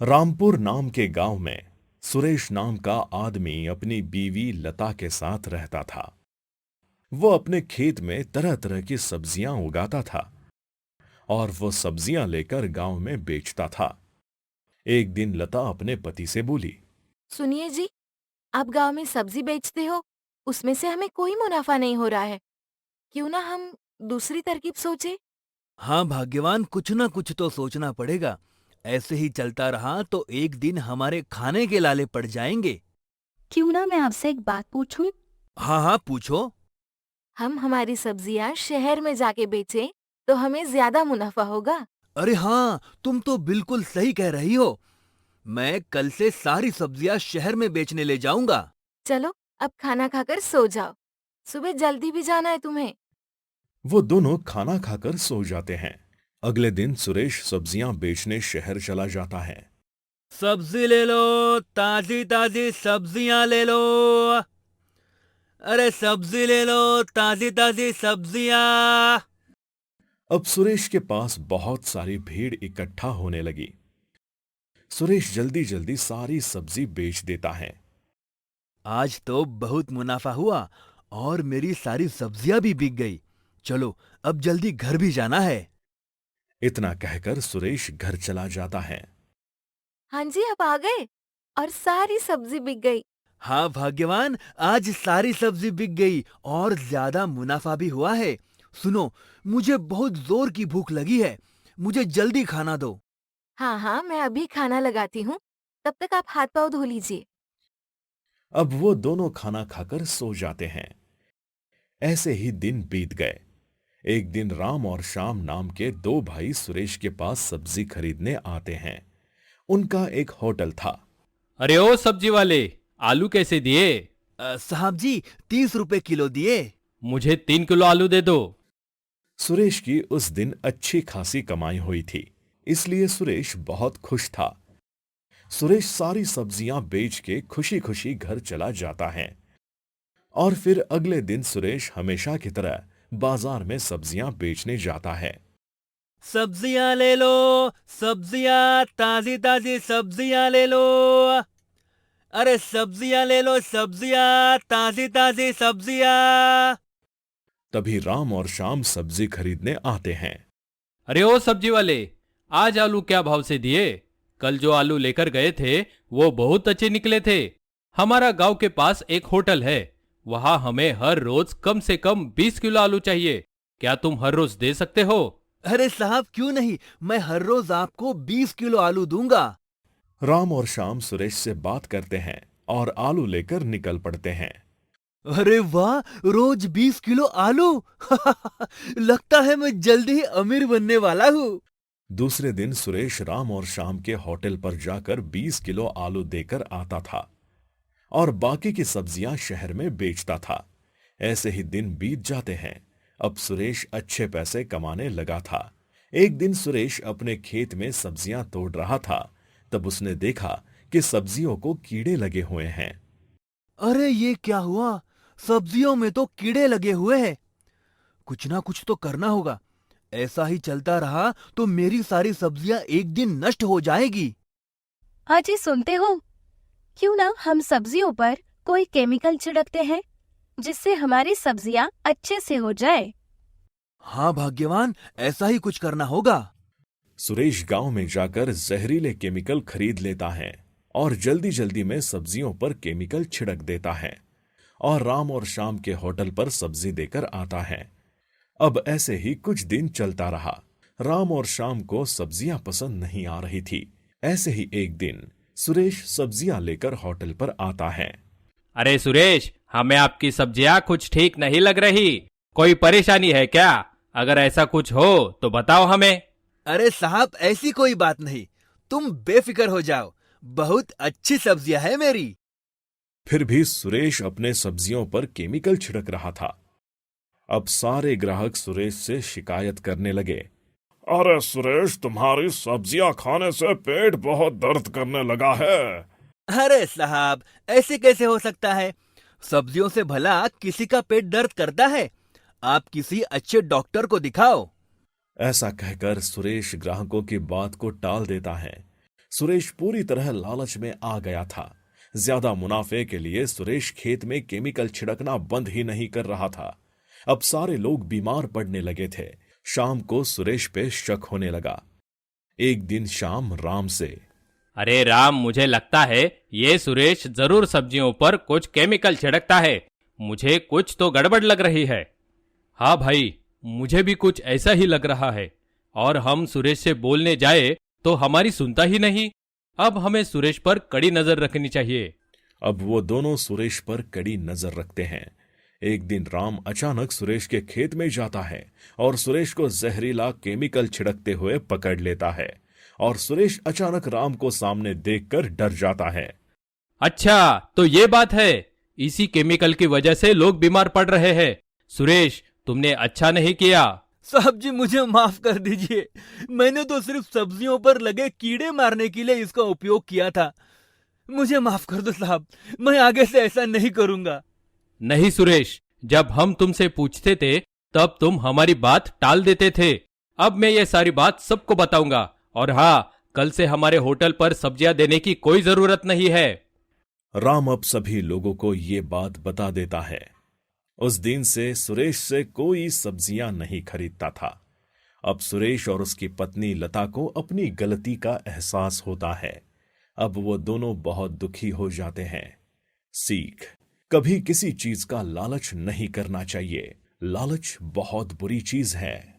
रामपुर नाम के गांव में सुरेश नाम का आदमी अपनी बीवी लता के साथ रहता था। वो अपने खेत में तरह तरह की सब्जियां उगाता था और वो सब्जियां लेकर गांव में बेचता था। एक दिन लता अपने पति से बोली। सुनिए जी, आप गांव में सब्जी बेचते हो, उसमें से हमें कोई मुनाफा नहीं हो रहा है। क्यों ना हम दूसरी तरकीब सोचे? हाँ भाग्यवान, कुछ ना कुछ तो सोचना पड़ेगा। ऐसे ही चलता रहा तो एक दिन हमारे खाने के लाले पड़ जाएंगे। क्यों ना मैं आपसे एक बात पूछूं? हाँ हाँ, पूछो। हम हमारी सब्जियां शहर में जाके बेचें, तो हमें ज्यादा मुनाफा होगा। अरे हाँ, तुम तो बिल्कुल सही कह रही हो। मैं कल से सारी सब्जियां शहर में बेचने ले जाऊंगा। चलो, अब खाना खाकर सो जाओ। सुबह जल्दी भी जाना है तुम्हें। वो दोनों खाना खाकर सो जाते हैं। अगले दिन सुरेश सब्जियां बेचने शहर चला जाता है। सब्जी ले लो, ताजी ताजी सब्जियां ले लो। अरे सब्जी ले लो, ताजी ताजी सब्जियां। अब सुरेश के पास बहुत सारी भीड़ इकट्ठा होने लगी। सुरेश जल्दी जल्दी सारी सब्जी बेच देता है। आज तो बहुत मुनाफा हुआ और मेरी सारी सब्जियां भी बिक गई। चलो, अब जल्दी घर भी जाना है। इतना कहकर सुरेश घर चला जाता है। हाँ जी, आप आ गए और सारी सब्जी बिक गई। हाँ भाग्यवान, आज सारी सब्जी बिक गई और ज्यादा मुनाफा भी हुआ है। सुनो, मुझे बहुत जोर की भूख लगी है। मुझे जल्दी खाना दो। हाँ हाँ, मैं अभी खाना लगाती हूँ। तब तक आप हाथ पाँव धो लीजिए। अब वो दोनों खाना खाकर सो जाते हैं। ऐसे ही दिन बीत गए। एक दिन राम और श्याम नाम के दो भाई सुरेश के पास सब्जी खरीदने आते हैं। उनका एक होटल था। अरे ओ सब्जी वाले, आलू कैसे दिए? साहब जी, 30 रुपए किलो दिए। मुझे 3 किलो आलू दे दो। सुरेश की उस दिन अच्छी खासी कमाई हुई थी, इसलिए सुरेश बहुत खुश था। सुरेश सारी सब्जियां बेच के खुशी खुशी घर चला जाता है। और फिर अगले दिन सुरेश हमेशा की तरह बाजार में सब्जियां बेचने जाता है। सब्जियां ले लो, सब्जियां, ताजी ताजी सब्जियां ले लो। अरे सब्जियां ले लो, सब्जियां, ताजी ताजी सब्जियां। तभी राम और श्याम सब्जी खरीदने आते हैं। अरे ओ सब्जी वाले, आज आलू क्या भाव से दिए? कल जो आलू लेकर गए थे वो बहुत अच्छे निकले थे। हमारा गांव के पास एक होटल है, वहां हमें हर रोज कम से कम 20 किलो आलू चाहिए। क्या तुम हर रोज दे सकते हो? अरे साहब, क्यों नहीं, मैं हर रोज आपको 20 किलो आलू दूंगा। राम और श्याम सुरेश से बात करते हैं और आलू लेकर निकल पड़ते हैं। अरे वाह, रोज 20 किलो आलू। लगता है मैं जल्दी ही अमीर बनने वाला हूँ। दूसरे दिन सुरेश राम और श्याम के होटल पर जाकर 20 किलो आलू देकर आता था और बाकी की सब्जियां शहर में बेचता था। ऐसे ही दिन बीत जाते हैं। अब सुरेश अच्छे पैसे कमाने लगा था। एक दिन सुरेश अपने खेत में सब्जियां तोड़ रहा था। तब उसने देखा कि सब्जियों को कीड़े लगे हुए हैं। अरे ये क्या हुआ? सब्जियों में तो कीड़े लगे हुए हैं। कुछ ना कुछ तो करना होगा। ऐसा ही चलता रहा तो मेरी सारी सब्जियां एक दिन नष्ट हो जाएगी। अजी सुनते हो? क्यों ना हम सब्जियों पर कोई केमिकल छिड़कते हैं, जिससे हमारी सब्जियां अच्छे से हो जाए। हाँ भाग्यवान, ऐसा ही कुछ करना होगा। सुरेश गांव में जाकर जहरीले केमिकल खरीद लेता है और जल्दी जल्दी में सब्जियों पर केमिकल छिड़क देता है और राम और श्याम के होटल पर सब्जी देकर आता है। अब ऐसे ही कुछ दिन चलता रहा। राम और श्याम को सब्जियां पसंद नहीं आ रही थी। ऐसे ही एक दिन सुरेश सब्जियां लेकर होटल पर आता है। अरे सुरेश, हमें आपकी सब्जियां कुछ ठीक नहीं लग रही। कोई परेशानी है क्या? अगर ऐसा कुछ हो तो बताओ हमें। अरे साहब, ऐसी कोई बात नहीं। तुम बेफिक्र हो जाओ। बहुत अच्छी सब्जियां है मेरी। फिर भी सुरेश अपने सब्जियों पर केमिकल छिड़क रहा था। अब सारे ग्राहक सुरेश से शिकायत करने लगे। अरे सुरेश, तुम्हारी सब्जियां खाने से पेट बहुत दर्द करने लगा है। अरे साहब, ऐसे कैसे हो सकता है? सब्जियों से भला किसी का पेट दर्द करता है? आप किसी अच्छे डॉक्टर को दिखाओ। ऐसा कहकर सुरेश ग्राहकों की बात को टाल देता है। सुरेश पूरी तरह लालच में आ गया था। ज्यादा मुनाफे के लिए सुरेश खेत में केमिकल छिड़कना बंद ही नहीं कर रहा था। अब सारे लोग बीमार पड़ने लगे थे। शाम को सुरेश पे शक होने लगा। एक दिन शाम राम से, अरे राम, मुझे लगता है ये सुरेश जरूर सब्जियों पर कुछ केमिकल छिड़कता है। मुझे कुछ तो गड़बड़ लग रही है। हाँ भाई, मुझे भी कुछ ऐसा ही लग रहा है। और हम सुरेश से बोलने जाए तो हमारी सुनता ही नहीं। अब हमें सुरेश पर कड़ी नजर रखनी चाहिए। अब वो दोनों सुरेश पर कड़ी नजर रखते हैं। एक दिन राम अचानक सुरेश के खेत में जाता है और सुरेश को जहरीला केमिकल छिड़कते हुए पकड़ लेता है। और सुरेश अचानक राम को सामने देखकर डर जाता है। अच्छा, तो ये बात है। इसी केमिकल की वजह से लोग बीमार पड़ रहे हैं। सुरेश, तुमने अच्छा नहीं किया। साहब जी, मुझे माफ कर दीजिए। मैंने तो सिर्फ सब्जियों पर लगे कीड़े मारने के लिए इसका उपयोग किया था। मुझे माफ कर दो साहब, मैं आगे से ऐसा नहीं करूंगा। नहीं सुरेश, जब हम तुमसे पूछते थे तब तुम हमारी बात टाल देते थे। अब मैं ये सारी बात सबको बताऊंगा। और हाँ, कल से हमारे होटल पर सब्जियां देने की कोई जरूरत नहीं है। राम अब सभी लोगों को ये बात बता देता है। उस दिन से सुरेश से कोई सब्जियां नहीं खरीदता था। अब सुरेश और उसकी पत्नी लता को अपनी गलती का एहसास होता है। अब वो दोनों बहुत दुखी हो जाते हैं। सीख: कभी किसी चीज का लालच नहीं करना चाहिए। लालच बहुत बुरी चीज है।